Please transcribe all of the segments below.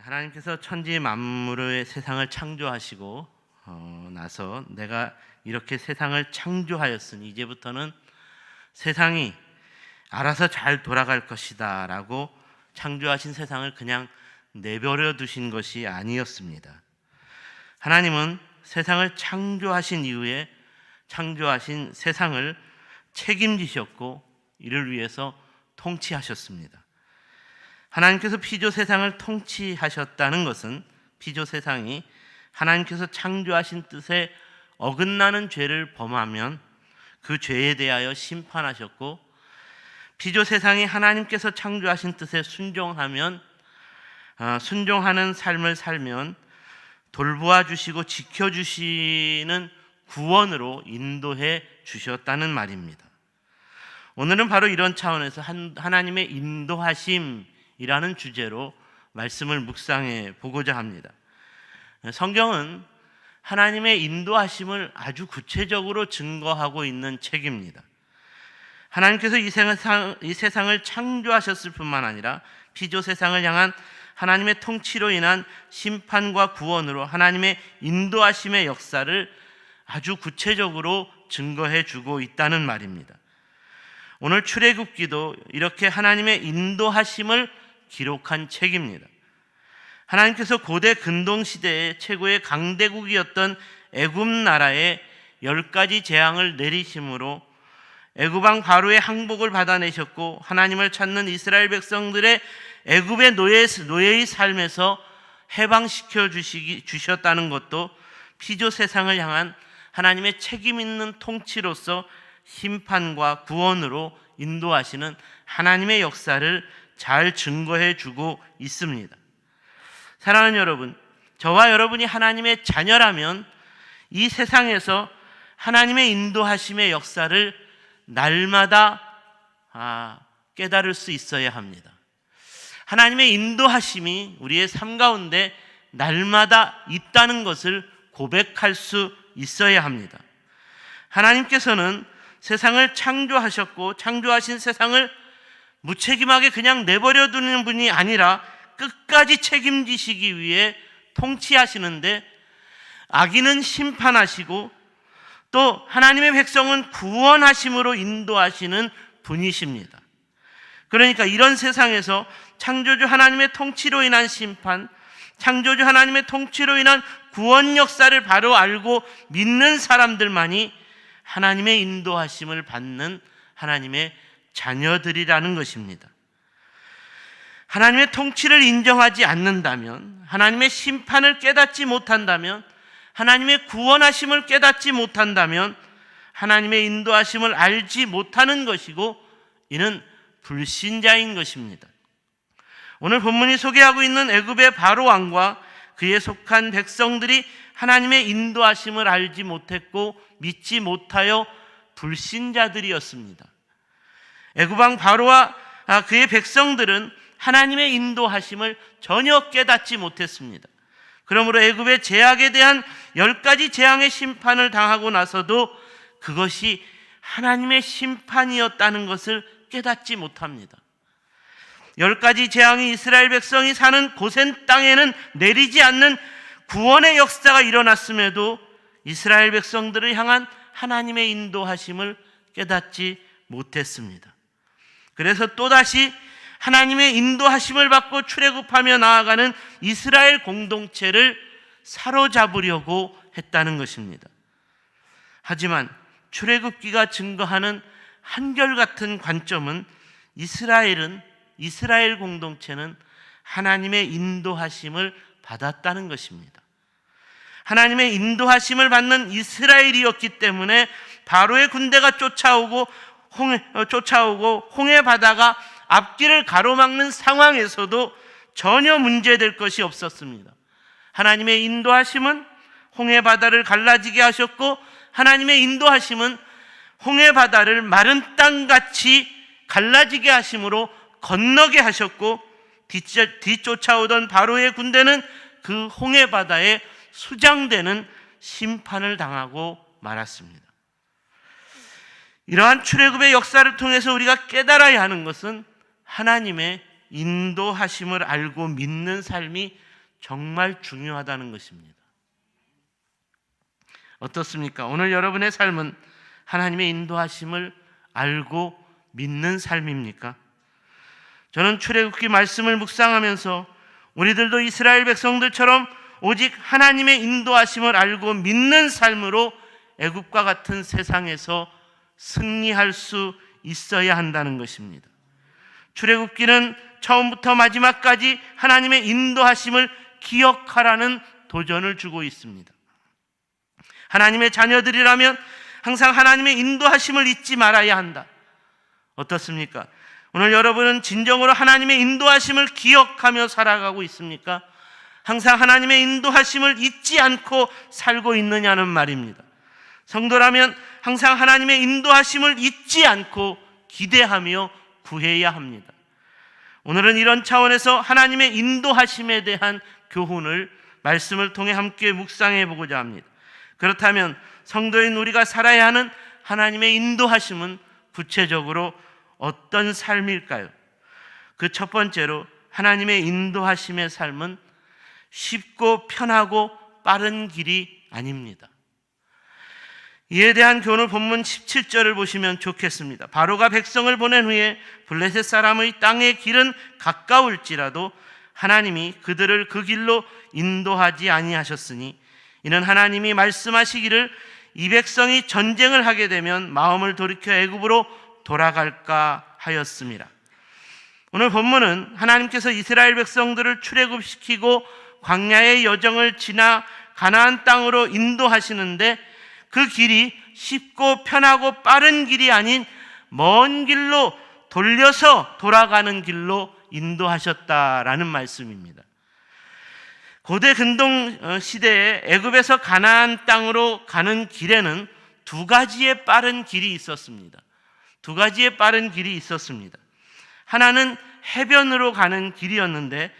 하나님께서 천지 만물의 세상을 창조하시고 나서 내가 이렇게 세상을 창조하였으니 이제부터는 세상이 알아서 잘 돌아갈 것이다 라고 창조하신 세상을 그냥 내버려 두신 것이 아니었습니다. 하나님은 세상을 창조하신 이후에 창조하신 세상을 책임지셨고 이를 위해서 통치하셨습니다. 하나님께서 피조 세상을 통치하셨다는 것은 피조 세상이 하나님께서 창조하신 뜻에 어긋나는 죄를 범하면 그 죄에 대하여 심판하셨고, 피조 세상이 하나님께서 창조하신 뜻에 순종하는 삶을 살면 돌보아 주시고 지켜주시는 구원으로 인도해 주셨다는 말입니다. 오늘은 바로 이런 차원에서 하나님의 인도하심이라는 주제로 말씀을 묵상해 보고자 합니다. 성경은 하나님의 인도하심을 아주 구체적으로 증거하고 있는 책입니다. 하나님께서 이 세상을 창조하셨을 뿐만 아니라 피조 세상을 향한 하나님의 통치로 인한 심판과 구원으로 하나님의 인도하심의 역사를 아주 구체적으로 증거해 주고 있다는 말입니다. 오늘 출애굽기도 이렇게 하나님의 인도하심을 기록한 책입니다. 하나님께서 고대 근동시대의 최고의 강대국이었던 애굽 나라에 10가지 재앙을 내리심으로 애굽왕 바로의 항복을 받아내셨고, 하나님을 찾는 이스라엘 백성들의 애굽의 노예의 삶에서 해방시켜 주셨다는 것도 피조 세상을 향한 하나님의 책임 있는 통치로서 심판과 구원으로 인도하시는 하나님의 역사를 잘 증거해 주고 있습니다. 사랑하는 여러분, 저와 여러분이 하나님의 자녀라면 이 세상에서 하나님의 인도하심의 역사를 날마다 깨달을 수 있어야 합니다. 하나님의 인도하심이 우리의 삶 가운데 날마다 있다는 것을 고백할 수 있어야 합니다. 하나님께서는 세상을 창조하셨고 창조하신 세상을 무책임하게 그냥 내버려 두는 분이 아니라 끝까지 책임지시기 위해 통치하시는데, 악인은 심판하시고 또 하나님의 백성은 구원하심으로 인도하시는 분이십니다. 그러니까 이런 세상에서 창조주 하나님의 통치로 인한 심판, 창조주 하나님의 통치로 인한 구원 역사를 바로 알고 믿는 사람들만이 하나님의 인도하심을 받는 하나님의 자녀들이라는 것입니다. 하나님의 통치를 인정하지 않는다면, 하나님의 심판을 깨닫지 못한다면, 하나님의 구원하심을 깨닫지 못한다면 하나님의 인도하심을 알지 못하는 것이고, 이는 불신자인 것입니다. 오늘 본문이 소개하고 있는 애굽의 바로 왕과 그에 속한 백성들이 하나님의 인도하심을 알지 못했고 믿지 못하여 불신자들이었습니다. 애굽 왕 바로와 그의 백성들은 하나님의 인도하심을 전혀 깨닫지 못했습니다. 그러므로 애굽의 제약에 대한 10가지 재앙의 심판을 당하고 나서도 그것이 하나님의 심판이었다는 것을 깨닫지 못합니다. 10가지 재앙이 이스라엘 백성이 사는 고센 땅에는 내리지 않는 구원의 역사가 일어났음에도 이스라엘 백성들을 향한 하나님의 인도하심을 깨닫지 못했습니다. 그래서 또다시 하나님의 인도하심을 받고 출애굽하며 나아가는 이스라엘 공동체를 사로잡으려고 했다는 것입니다. 하지만 출애굽기가 증거하는 한결같은 관점은 이스라엘 공동체는 하나님의 인도하심을 받았다는 것입니다. 하나님의 인도하심을 받는 이스라엘이었기 때문에 바로의 군대가 쫓아오고 홍해 바다가 앞길을 가로막는 상황에서도 전혀 문제될 것이 없었습니다. 하나님의 인도하심은 홍해 바다를 갈라지게 하셨고, 하나님의 인도하심은 홍해 바다를 마른 땅같이 갈라지게 하심으로 건너게 하셨고, 뒤쫓아오던 바로의 군대는 그 홍해 바다에 수장되는 심판을 당하고 말았습니다. 이러한 출애굽의 역사를 통해서 우리가 깨달아야 하는 것은 하나님의 인도하심을 알고 믿는 삶이 정말 중요하다는 것입니다. 어떻습니까? 오늘 여러분의 삶은 하나님의 인도하심을 알고 믿는 삶입니까? 저는 출애굽기 말씀을 묵상하면서 우리들도 이스라엘 백성들처럼 오직 하나님의 인도하심을 알고 믿는 삶으로 애굽과 같은 세상에서 승리할 수 있어야 한다는 것입니다. 출애굽기는 처음부터 마지막까지 하나님의 인도하심을 기억하라는 도전을 주고 있습니다. 하나님의 자녀들이라면 항상 하나님의 인도하심을 잊지 말아야 한다. 어떻습니까? 오늘 여러분은 진정으로 하나님의 인도하심을 기억하며 살아가고 있습니까? 항상 하나님의 인도하심을 잊지 않고 살고 있느냐는 말입니다. 성도라면 항상 하나님의 인도하심을 잊지 않고 기대하며 구해야 합니다. 오늘은 이런 차원에서 하나님의 인도하심에 대한 교훈을 말씀을 통해 함께 묵상해 보고자 합니다. 그렇다면 성도인 우리가 살아야 하는 하나님의 인도하심은 구체적으로 어떤 삶일까요? 그 첫 번째로 하나님의 인도하심의 삶은 쉽고 편하고 빠른 길이 아닙니다. 이에 대한 교훈을 본문 17절을 보시면 좋겠습니다. 바로가 백성을 보낸 후에 블레셋 사람의 땅의 길은 가까울지라도 하나님이 그들을 그 길로 인도하지 아니하셨으니 이는 하나님이 말씀하시기를 이 백성이 전쟁을 하게 되면 마음을 돌이켜 애굽으로 돌아갈까 하였습니다. 오늘 본문은 하나님께서 이스라엘 백성들을 출애굽시키고 광야의 여정을 지나 가나안 땅으로 인도하시는데 그 길이 쉽고 편하고 빠른 길이 아닌 먼 길로 돌려서 돌아가는 길로 인도하셨다라는 말씀입니다. 고대 근동 시대에 애굽에서 가나안 땅으로 가는 길에는 두 가지의 빠른 길이 있었습니다. 두 가지의 빠른 길이 있었습니다. 하나는 해변으로 가는 길이었는데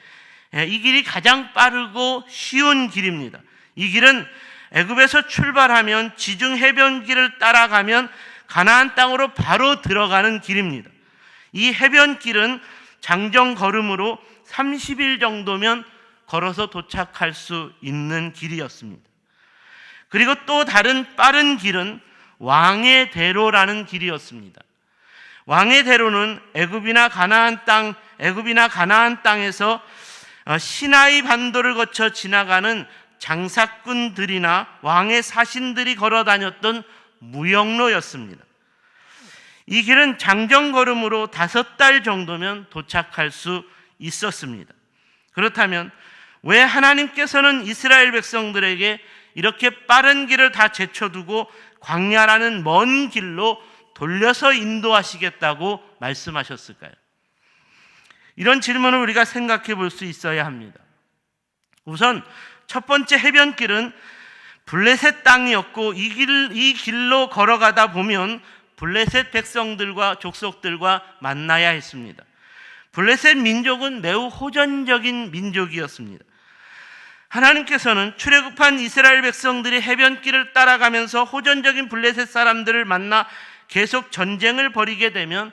이 길이 가장 빠르고 쉬운 길입니다. 이 길은 애굽에서 출발하면 지중 해변길을 따라가면 가나안 땅으로 바로 들어가는 길입니다. 이 해변길은 장정 걸음으로 30일 정도면 걸어서 도착할 수 있는 길이었습니다. 그리고 또 다른 빠른 길은 왕의 대로라는 길이었습니다. 왕의 대로는 애굽이나 가나안 땅에서 시나이 반도를 거쳐 지나가는 장사꾼들이나 왕의 사신들이 걸어 다녔던 무역로였습니다. 이 길은 장정걸음으로 5달 정도면 도착할 수 있었습니다. 그렇다면 왜 하나님께서는 이스라엘 백성들에게 이렇게 빠른 길을 다 제쳐두고 광야라는 먼 길로 돌려서 인도하시겠다고 말씀하셨을까요? 이런 질문을 우리가 생각해 볼 수 있어야 합니다. 우선 첫 번째 해변길은 블레셋 땅이었고 이 길로 걸어가다 보면 블레셋 백성들과 족속들과 만나야 했습니다. 블레셋 민족은 매우 호전적인 민족이었습니다. 하나님께서는 출애굽한 이스라엘 백성들이 해변길을 따라가면서 호전적인 블레셋 사람들을 만나 계속 전쟁을 벌이게 되면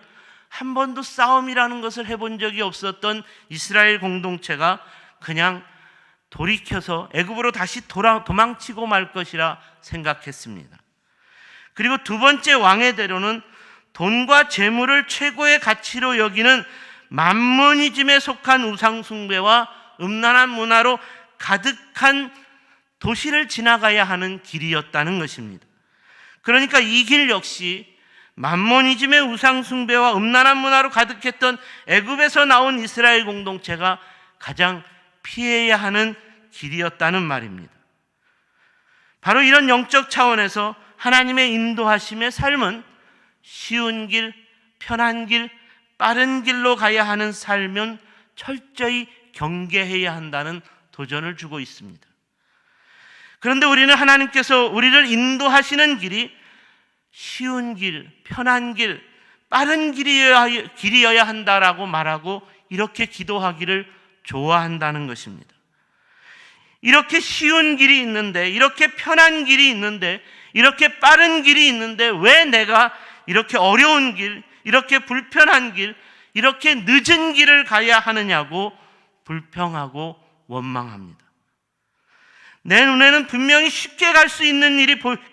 한 번도 싸움이라는 것을 해본 적이 없었던 이스라엘 공동체가 그냥 돌이켜서 애굽으로 다시 도망치고 말 것이라 생각했습니다. 그리고 두 번째 왕의 대로는 돈과 재물을 최고의 가치로 여기는 만모니즘에 속한 우상숭배와 음란한 문화로 가득한 도시를 지나가야 하는 길이었다는 것입니다. 그러니까 이 길 역시 만모니즘의 우상숭배와 음란한 문화로 가득했던 애굽에서 나온 이스라엘 공동체가 가장 피해야 하는 길이었다는 말입니다. 바로 이런 영적 차원에서 하나님의 인도하심의 삶은 쉬운 길, 편한 길, 빠른 길로 가야 하는 삶은 철저히 경계해야 한다는 도전을 주고 있습니다. 그런데 우리는 하나님께서 우리를 인도하시는 길이 쉬운 길, 편한 길, 빠른 길이어야 한다라고 말하고 이렇게 기도하기를 좋아한다는 것입니다. 이렇게 쉬운 길이 있는데, 이렇게 편한 길이 있는데, 이렇게 빠른 길이 있는데 왜 내가 이렇게 어려운 길, 이렇게 불편한 길, 이렇게 늦은 길을 가야 하느냐고 불평하고 원망합니다. 내 눈에는 분명히 쉽게 갈 수 있는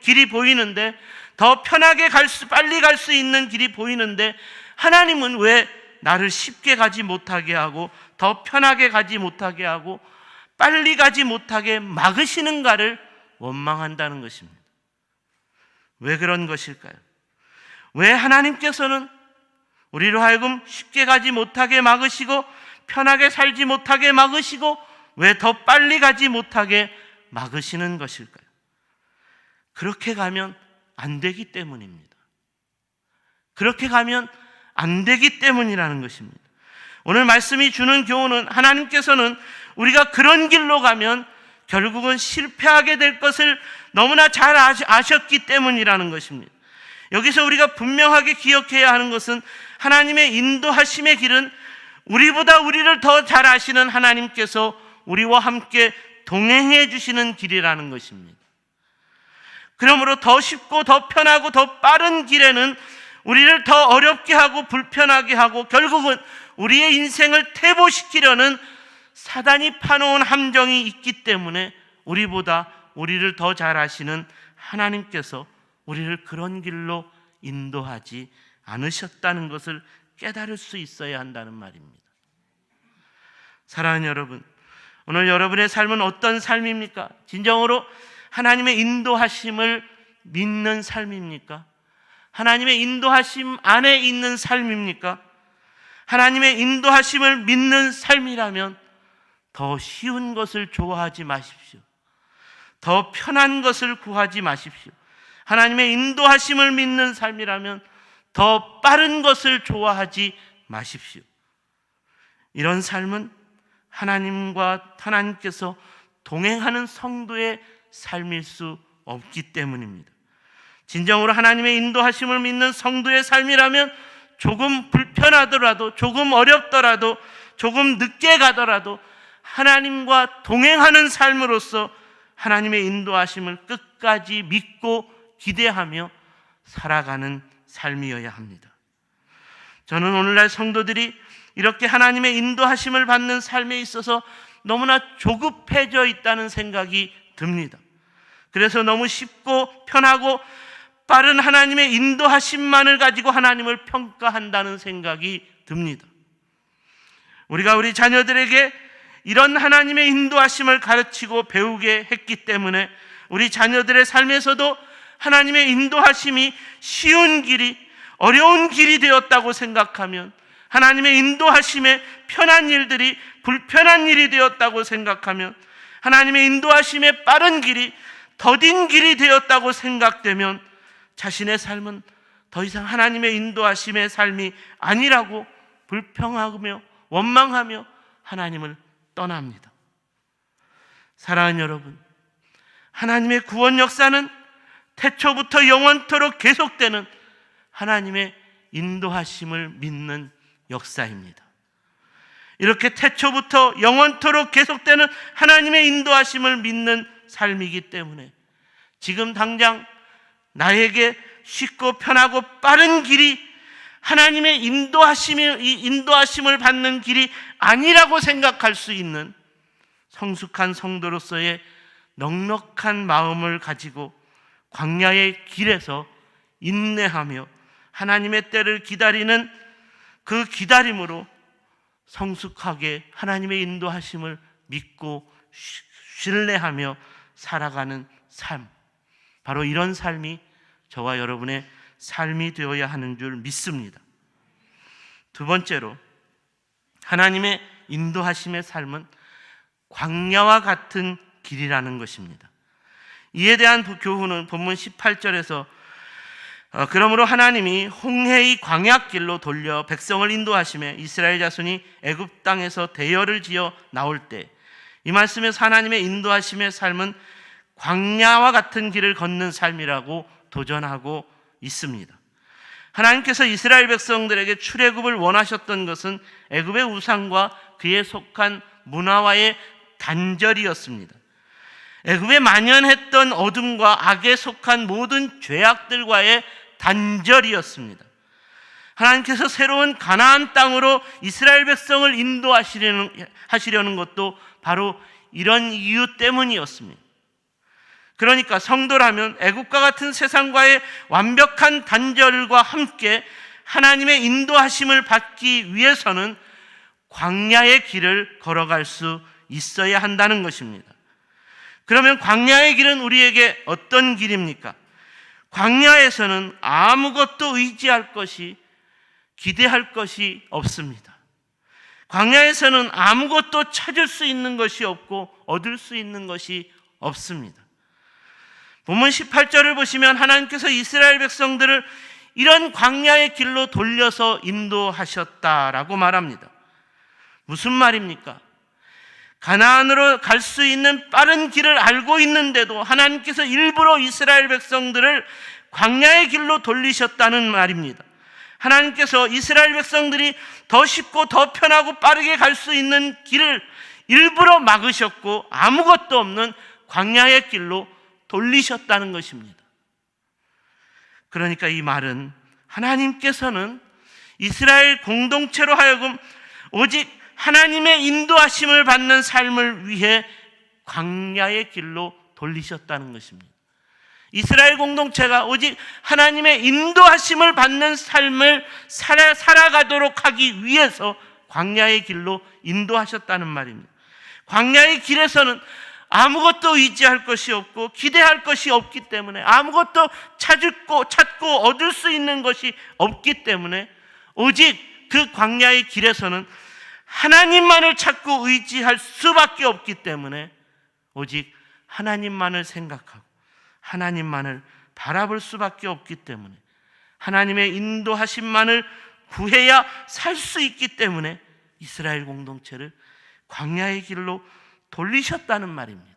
길이 보이는데, 더 편하게 빨리 갈 수 있는 길이 보이는데, 하나님은 왜 나를 쉽게 가지 못하게 하고 더 편하게 가지 못하게 하고 빨리 가지 못하게 막으시는가를 원망한다는 것입니다. 왜 그런 것일까요? 왜 하나님께서는 우리로 하여금 쉽게 가지 못하게 막으시고 편하게 살지 못하게 막으시고 왜 더 빨리 가지 못하게 막으시는 것일까요? 그렇게 가면 안 되기 때문입니다. 그렇게 가면 안 되기 때문이라는 것입니다. 오늘 말씀이 주는 교훈은, 하나님께서는 우리가 그런 길로 가면 결국은 실패하게 될 것을 너무나 잘 아셨기 때문이라는 것입니다. 여기서 우리가 분명하게 기억해야 하는 것은, 하나님의 인도하심의 길은 우리보다 우리를 더 잘 아시는 하나님께서 우리와 함께 동행해 주시는 길이라는 것입니다. 그러므로 더 쉽고 더 편하고 더 빠른 길에는 우리를 더 어렵게 하고 불편하게 하고 결국은 우리의 인생을 퇴보시키려는 사단이 파놓은 함정이 있기 때문에, 우리보다 우리를 더 잘 아시는 하나님께서 우리를 그런 길로 인도하지 않으셨다는 것을 깨달을 수 있어야 한다는 말입니다. 사랑하는 여러분, 오늘 여러분의 삶은 어떤 삶입니까? 진정으로 하나님의 인도하심을 믿는 삶입니까? 하나님의 인도하심 안에 있는 삶입니까? 하나님의 인도하심을 믿는 삶이라면 더 쉬운 것을 좋아하지 마십시오. 더 편한 것을 구하지 마십시오. 하나님의 인도하심을 믿는 삶이라면 더 빠른 것을 좋아하지 마십시오. 이런 삶은 하나님께서 동행하는 성도의 삶일 수 없기 때문입니다. 진정으로 하나님의 인도하심을 믿는 성도의 삶이라면 조금 불편하더라도, 조금 어렵더라도, 조금 늦게 가더라도 하나님과 동행하는 삶으로서 하나님의 인도하심을 끝까지 믿고 기대하며 살아가는 삶이어야 합니다. 저는 오늘날 성도들이 이렇게 하나님의 인도하심을 받는 삶에 있어서 너무나 조급해져 있다는 생각이 듭니다. 그래서 너무 쉽고 편하고 빠른 하나님의 인도하심만을 가지고 하나님을 평가한다는 생각이 듭니다. 우리가 우리 자녀들에게 이런 하나님의 인도하심을 가르치고 배우게 했기 때문에 우리 자녀들의 삶에서도 하나님의 인도하심이 쉬운 길이, 어려운 길이 되었다고 생각하면, 하나님의 인도하심에 편한 일들이 불편한 일이 되었다고 생각하면, 하나님의 인도하심에 빠른 길이 더딘 길이 되었다고 생각되면 자신의 삶은 더 이상 하나님의 인도하심의 삶이 아니라고 불평하며 원망하며 하나님을 떠납니다. 사랑하는 여러분, 하나님의 구원 역사는 태초부터 영원토록 계속되는 하나님의 인도하심을 믿는 역사입니다. 이렇게 태초부터 영원토록 계속되는 하나님의 인도하심을 믿는 삶이기 때문에 지금 당장 나에게 쉽고 편하고 빠른 길이 하나님의 인도하심을 받는 길이 아니라고 생각할 수 있는 성숙한 성도로서의 넉넉한 마음을 가지고 광야의 길에서 인내하며 하나님의 때를 기다리는 그 기다림으로 성숙하게 하나님의 인도하심을 믿고 신뢰하며 살아가는 삶, 바로 이런 삶이 저와 여러분의 삶이 되어야 하는 줄 믿습니다. 두 번째로, 하나님의 인도하심의 삶은 광야와 같은 길이라는 것입니다. 이에 대한 교훈은 본문 18절에서 그러므로 하나님이 홍해의 광야길로 돌려 백성을 인도하시매 이스라엘 자손이 애굽 땅에서 대열을 지어 나올 때, 이 말씀에서 하나님의 인도하심의 삶은 광야와 같은 길을 걷는 삶이라고 도전하고 있습니다. 하나님께서 이스라엘 백성들에게 출애굽을 원하셨던 것은 애굽의 우상과 그에 속한 문화와의 단절이었습니다. 애굽에 만연했던 어둠과 악에 속한 모든 죄악들과의 단절이었습니다. 하나님께서 새로운 가나안 땅으로 이스라엘 백성을 인도하시려는 것도 바로 이런 이유 때문이었습니다. 그러니까 성도라면 애국과 같은 세상과의 완벽한 단절과 함께 하나님의 인도하심을 받기 위해서는 광야의 길을 걸어갈 수 있어야 한다는 것입니다. 그러면 광야의 길은 우리에게 어떤 길입니까? 광야에서는 아무것도 의지할 것이, 기대할 것이 없습니다. 광야에서는 아무것도 찾을 수 있는 것이 없고 얻을 수 있는 것이 없습니다. 본문 18절을 보시면 하나님께서 이스라엘 백성들을 이런 광야의 길로 돌려서 인도하셨다라고 말합니다. 무슨 말입니까? 가나안으로 갈 수 있는 빠른 길을 알고 있는데도 하나님께서 일부러 이스라엘 백성들을 광야의 길로 돌리셨다는 말입니다. 하나님께서 이스라엘 백성들이 더 쉽고 더 편하고 빠르게 갈 수 있는 길을 일부러 막으셨고 아무것도 없는 광야의 길로 돌리셨다는 것입니다. 그러니까 이 말은 하나님께서는 이스라엘 공동체로 하여금 오직 하나님의 인도하심을 받는 삶을 위해 광야의 길로 돌리셨다는 것입니다. 이스라엘 공동체가 오직 하나님의 인도하심을 받는 삶을 살아가도록 하기 위해서 광야의 길로 인도하셨다는 말입니다. 광야의 길에서는 아무것도 의지할 것이 없고 기대할 것이 없기 때문에, 아무것도 찾고 얻을 수 있는 것이 없기 때문에 오직 그 광야의 길에서는 하나님만을 찾고 의지할 수밖에 없기 때문에 오직 하나님만을 생각하고 하나님만을 바라볼 수밖에 없기 때문에 하나님의 인도하심만을 구해야 살 수 있기 때문에 이스라엘 공동체를 광야의 길로 돌리셨다는 말입니다.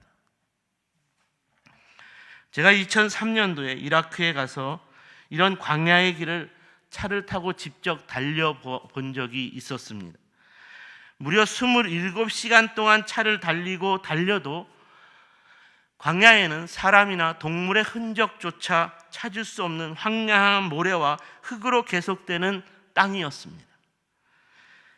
제가 2003년도에 이라크에 가서 이런 광야의 길을 차를 타고 직접 달려본 적이 있었습니다. 무려 27시간 동안 차를 달려도 광야에는 사람이나 동물의 흔적조차 찾을 수 없는 황량한 모래와 흙으로 계속되는 땅이었습니다.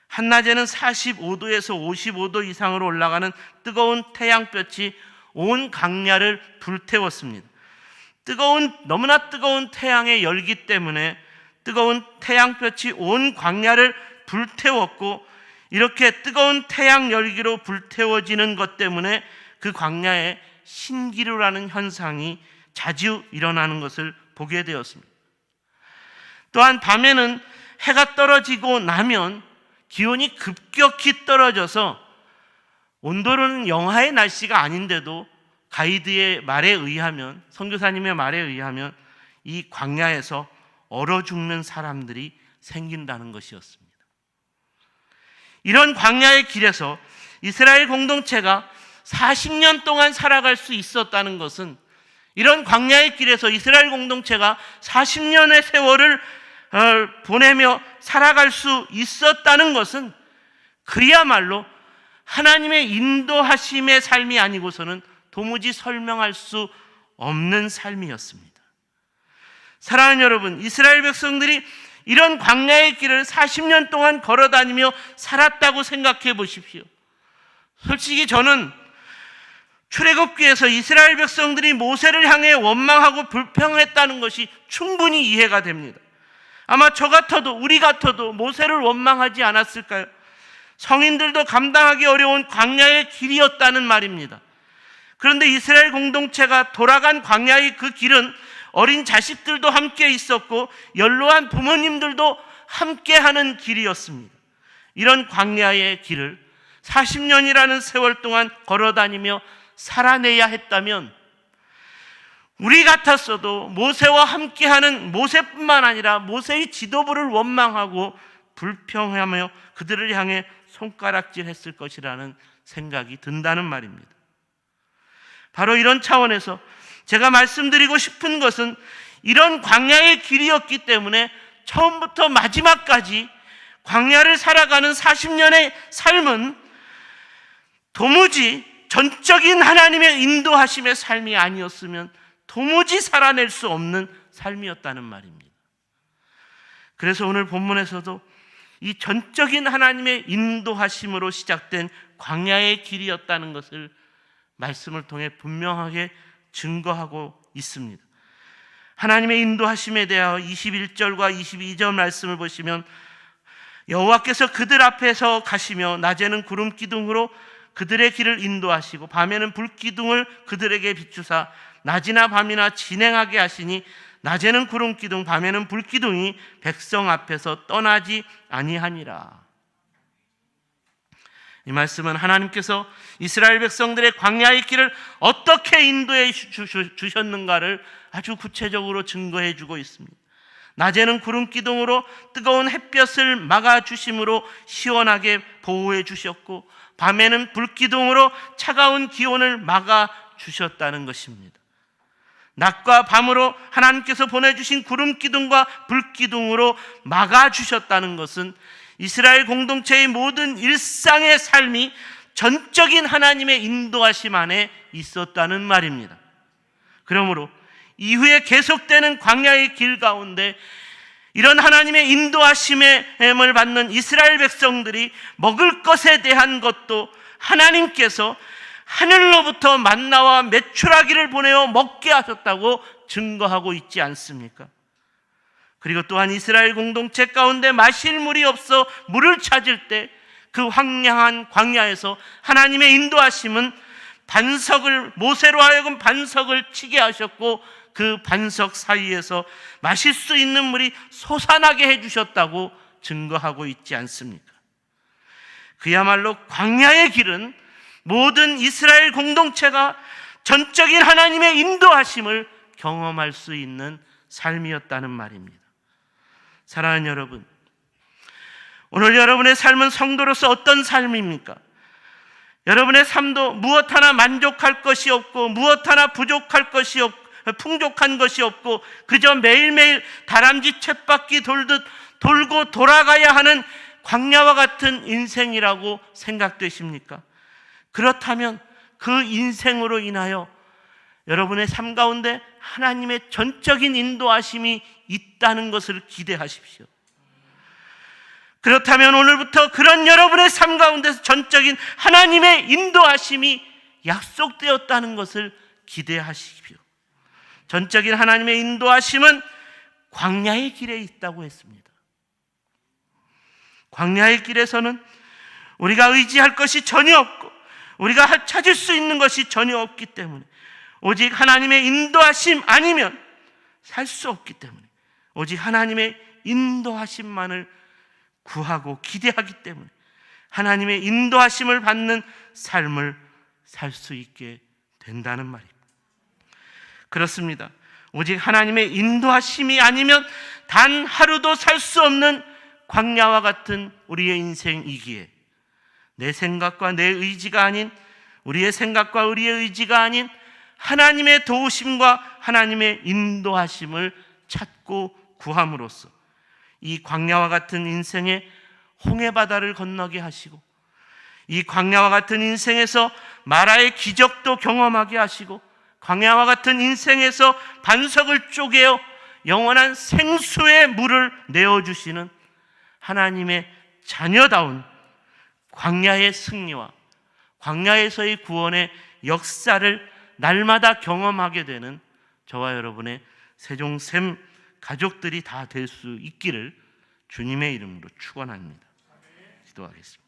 한낮에는 45도에서 55도 이상으로 올라가는 뜨거운 태양볕이 온 광야를 불태웠습니다. 너무나 뜨거운 태양의 열기 때문에 뜨거운 태양볕이 온 광야를 불태웠고, 이렇게 뜨거운 태양 열기로 불태워지는 것 때문에 그 광야에 신기루라는 현상이 자주 일어나는 것을 보게 되었습니다. 또한 밤에는 해가 떨어지고 나면 기온이 급격히 떨어져서 온도로는 영하의 날씨가 아닌데도 가이드의 말에 의하면, 선교사님의 말에 의하면 이 광야에서 얼어 죽는 사람들이 생긴다는 것이었습니다. 이런 광야의 길에서 이스라엘 공동체가 40년 동안 살아갈 수 있었다는 것은, 이런 광야의 길에서 이스라엘 공동체가 40년의 세월을 보내며 살아갈 수 있었다는 것은 그야말로 하나님의 인도하심의 삶이 아니고서는 도무지 설명할 수 없는 삶이었습니다. 사랑하는 여러분, 이스라엘 백성들이 이런 광야의 길을 40년 동안 걸어다니며 살았다고 생각해 보십시오. 솔직히 저는 출애굽기에서 이스라엘 백성들이 모세를 향해 원망하고 불평했다는 것이 충분히 이해가 됩니다. 아마 저 같아도, 우리 같아도 모세를 원망하지 않았을까요? 성인들도 감당하기 어려운 광야의 길이었다는 말입니다. 그런데 이스라엘 공동체가 돌아간 광야의 그 길은 어린 자식들도 함께 있었고 연로한 부모님들도 함께하는 길이었습니다. 이런 광야의 길을 40년이라는 세월 동안 걸어다니며 살아내야 했다면, 우리 같았어도 모세와 함께하는, 모세뿐만 아니라 모세의 지도부를 원망하고 불평하며 그들을 향해 손가락질했을 것이라는 생각이 든다는 말입니다. 바로 이런 차원에서 제가 말씀드리고 싶은 것은, 이런 광야의 길이었기 때문에 처음부터 마지막까지 광야를 살아가는 40년의 삶은 도무지 전적인 하나님의 인도하심의 삶이 아니었으면 도무지 살아낼 수 없는 삶이었다는 말입니다. 그래서 오늘 본문에서도 이 전적인 하나님의 인도하심으로 시작된 광야의 길이었다는 것을 말씀을 통해 분명하게 증거하고 있습니다. 하나님의 인도하심에 대하여 21절과 22절 말씀을 보시면 여호와께서 그들 앞에서 가시며 낮에는 구름 기둥으로 그들의 길을 인도하시고 밤에는 불 기둥을 그들에게 비추사 낮이나 밤이나 진행하게 하시니 낮에는 구름 기둥 밤에는 불 기둥이 백성 앞에서 떠나지 아니하니라. 이 말씀은 하나님께서 이스라엘 백성들의 광야의 길을 어떻게 인도해 주셨는가를 아주 구체적으로 증거해 주고 있습니다. 낮에는 구름 기둥으로 뜨거운 햇볕을 막아 주심으로 시원하게 보호해 주셨고 밤에는 불 기둥으로 차가운 기온을 막아 주셨다는 것입니다. 낮과 밤으로 하나님께서 보내주신 구름 기둥과 불 기둥으로 막아 주셨다는 것은 이스라엘 공동체의 모든 일상의 삶이 전적인 하나님의 인도하심 안에 있었다는 말입니다. 그러므로 이후에 계속되는 광야의 길 가운데 이런 하나님의 인도하심을 받는 이스라엘 백성들이 먹을 것에 대한 것도 하나님께서 하늘로부터 만나와 메추라기를 보내어 먹게 하셨다고 증거하고 있지 않습니까? 그리고 또한 이스라엘 공동체 가운데 마실 물이 없어 물을 찾을 때 그 황량한 광야에서 하나님의 인도하심은 모세로 하여금 반석을 치게 하셨고 그 반석 사이에서 마실 수 있는 물이 솟아나게 해주셨다고 증거하고 있지 않습니까? 그야말로 광야의 길은 모든 이스라엘 공동체가 전적인 하나님의 인도하심을 경험할 수 있는 삶이었다는 말입니다. 사랑하는 여러분, 오늘 여러분의 삶은 성도로서 어떤 삶입니까? 여러분의 삶도 무엇 하나 만족할 것이 없고 무엇 하나 부족할 것이 없고 풍족한 것이 없고 그저 매일매일 다람쥐 쳇바퀴 돌듯 돌고 돌아가야 하는 광야와 같은 인생이라고 생각되십니까? 그렇다면 그 인생으로 인하여 여러분의 삶 가운데 하나님의 전적인 인도하심이 있다는 것을 기대하십시오. 그렇다면 오늘부터 그런 여러분의 삶 가운데서 전적인 하나님의 인도하심이 약속되었다는 것을 기대하십시오. 전적인 하나님의 인도하심은 광야의 길에 있다고 했습니다. 광야의 길에서는 우리가 의지할 것이 전혀 없고 우리가 찾을 수 있는 것이 전혀 없기 때문에 오직 하나님의 인도하심 아니면 살 수 없기 때문에 오직 하나님의 인도하심만을 구하고 기대하기 때문에 하나님의 인도하심을 받는 삶을 살 수 있게 된다는 말입니다. 그렇습니다. 오직 하나님의 인도하심이 아니면 단 하루도 살 수 없는 광야와 같은 우리의 인생이기에 내 생각과 내 의지가 아닌 우리의 생각과 우리의 의지가 아닌 하나님의 도우심과 하나님의 인도하심을 찾고 구함으로써 이 광야와 같은 인생에 홍해바다를 건너게 하시고 이 광야와 같은 인생에서 마라의 기적도 경험하게 하시고 광야와 같은 인생에서 반석을 쪼개어 영원한 생수의 물을 내어주시는 하나님의 자녀다운 광야의 승리와 광야에서의 구원의 역사를 날마다 경험하게 되는 저와 여러분의 세종샘 가족들이 다 될 수 있기를 주님의 이름으로 축원합니다. 기도하겠습니다.